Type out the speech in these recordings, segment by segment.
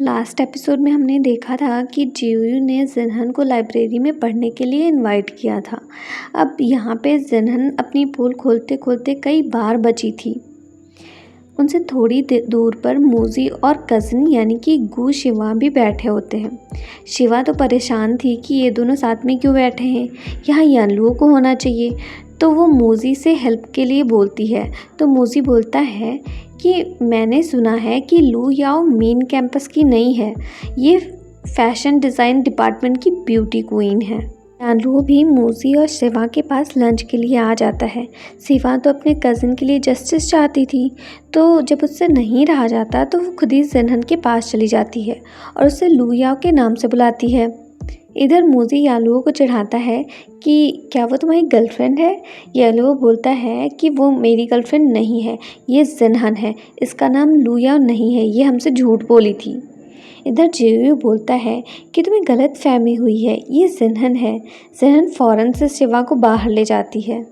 Last episode में हमने देखा था कि जियू ने जिनहन को लाइब्रेरी में पढ़ने के लिए इनवाइट किया था। अब यहाँ पे जिनहन अपनी पोल खोलते खोलते कई बार बची थी। उनसे थोड़ी दूर पर मोजी और कज़न यानी कि गू शिवा भी बैठे होते हैं। शिवा तो परेशान थी कि ये दोनों साथ में क्यों बैठे हैं, यहाँ यानलुओ को होना चाहिए। तो वो मोजी से हेल्प के लिए बोलती है। तो मोजी बोलता है कि मैंने सुना है कि लू याओ मेन कैंपस की नहीं है, ये फैशन डिज़ाइन डिपार्टमेंट की ब्यूटी क्वीन है। यानलुओ भी मोजी और शिवा के पास लंच के लिए आ जाता है। शिवा तो अपने कज़न के लिए जस्टिस चाहती थी, तो जब उससे नहीं रहा जाता तो वो खुद ही जिनहन के पास चली जाती है और उसे लू याओ के नाम से बुलाती है। इधर मोजी यानलुओ को चिढ़ाता है कि क्या वो तुम्हारी गर्लफ्रेंड है। यानलुओ बोलता है कि वो मेरी गर्लफ्रेंड नहीं है, ये जिनहन है, इसका नाम लू याओ नहीं है, ये हमसे झूठ बोली थी। इधर जियू बोलता है कि तुम्हें गलत फहमी हुई है, ये जिनहन है। जिनहन फ़ौरन से शिवा को बाहर ले जाती है।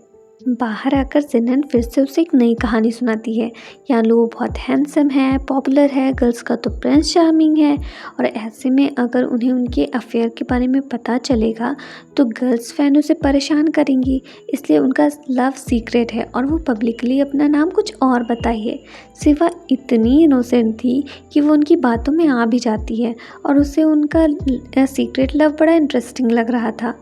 बाहर आकर जिनहन फिर से उसे एक नई कहानी सुनाती है। यानलुओ बहुत हैंडसम है, पॉपुलर है, गर्ल्स का तो प्रिंस चार्मिंग है, और ऐसे में अगर उन्हें उनके अफेयर के बारे में पता चलेगा तो गर्ल्स फैन उसे परेशान करेंगी, इसलिए उनका लव सीक्रेट है और वो पब्लिकली अपना नाम कुछ और बताई है। शिवा इतनी इनोसेंट थी कि वो उनकी बातों में आ भी जाती है और उसे उनका सीक्रेट लव बड़ा इंटरेस्टिंग लग रहा था।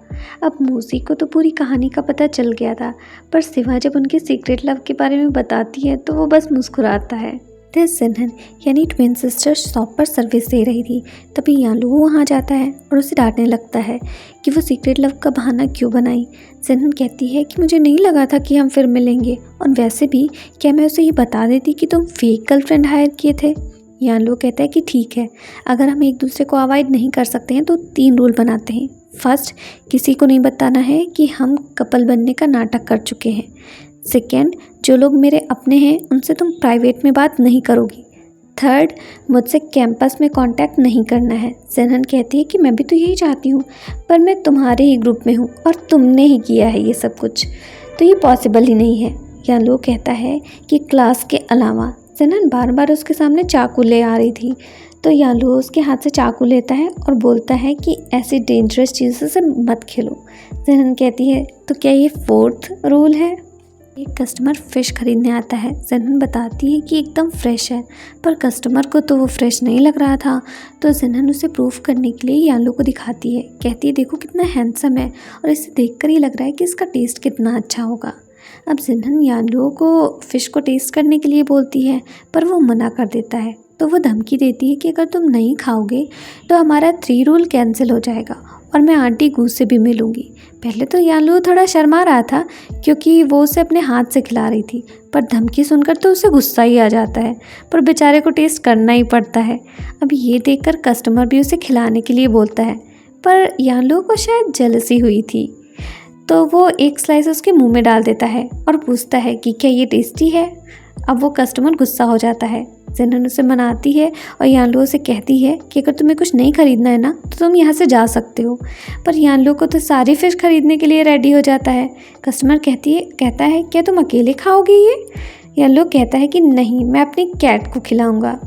अब मोजी को तो पूरी कहानी का पता चल गया था, पर शिवा जब उनके सीक्रेट लव के बारे में बताती है तो वो बस मुस्कुराता है। जिनहन यानी ट्विन सिस्टर शॉप पर सर्विस दे रही थी, तभी यानलुओ वहाँ जाता है और उसे डांटने लगता है कि वो सीक्रेट लव का बहाना क्यों बनाई। जिनहन कहती है कि मुझे नहीं लगा था कि हम फिर मिलेंगे, और वैसे भी क्या मैं उसे ये बता देती कि तुम फेक गर्लफ्रेंड हायर किए थे। यानलुओ कहता है कि ठीक है, अगर हम एक दूसरे को अवॉइड नहीं कर सकते हैं तो 3 रूल बनाते हैं। फर्स्ट, किसी को नहीं बताना है कि हम कपल बनने का नाटक कर चुके हैं। सेकेंड, जो लोग मेरे अपने हैं उनसे तुम प्राइवेट में बात नहीं करोगी। थर्ड, मुझसे कैंपस में कांटेक्ट नहीं करना है। जिनहन कहती है कि मैं भी तो यही चाहती हूँ, पर मैं तुम्हारे ही ग्रुप में हूँ और तुमने ही किया है ये सब कुछ, तो ये पॉसिबल ही नहीं है। यानलुओ कहता है कि क्लास के अलावा। जिनहन बार बार उसके सामने चाकू ले आ रही थी, तो यानलुओ उसके हाथ से चाकू लेता है और बोलता है कि ऐसी डेंजरस चीज़ों से मत खेलो। जिनहन कहती है तो क्या ये 4th रूल है। एक कस्टमर फ़िश खरीदने आता है। जिनहन बताती है कि एकदम फ्रेश है, पर कस्टमर को तो वो फ्रेश नहीं लग रहा था। तो जिनहन उसे प्रूफ करने के लिए यानलुओ को दिखाती है। कहती है देखो कितना हैंडसम है, और इसे देखकर ही लग रहा है कि इसका टेस्ट कितना अच्छा होगा। अब जिनहन यानलुओ को फ़िश को टेस्ट करने के लिए बोलती है, पर वो मना कर देता है। तो वो धमकी देती है कि अगर तुम नहीं खाओगे तो हमारा 3 रूल कैंसिल हो जाएगा और मैं आंटी गू से भी मिलूँगी। पहले तो यानलुओ थोड़ा शर्मा रहा था क्योंकि वो उसे अपने हाथ से खिला रही थी, पर धमकी सुनकर तो उसे गुस्सा ही आ जाता है, पर बेचारे को टेस्ट करना ही पड़ता है। अब ये देखकर कस्टमर भी उसे खिलाने के लिए बोलता है, पर यानलुओ को शायद जेलसी हुई थी, तो वो एक स्लाइस उसके मुंह में डाल देता है और पूछता है कि क्या ये टेस्टी है। अब वो कस्टमर गुस्सा हो जाता है। जिनहन उसे मनाती है और यानलुओ से कहती है कि अगर तुम्हें कुछ नहीं खरीदना है ना तो तुम यहाँ से जा सकते हो, पर यानलुओ को तो सारी फ़िश खरीदने के लिए रेडी हो जाता है। कस्टमर कहता है क्या तुम अकेले खाओगे ये। यानलुओ कहता है कि नहीं, मैं अपनी कैट को खिलाऊँगा।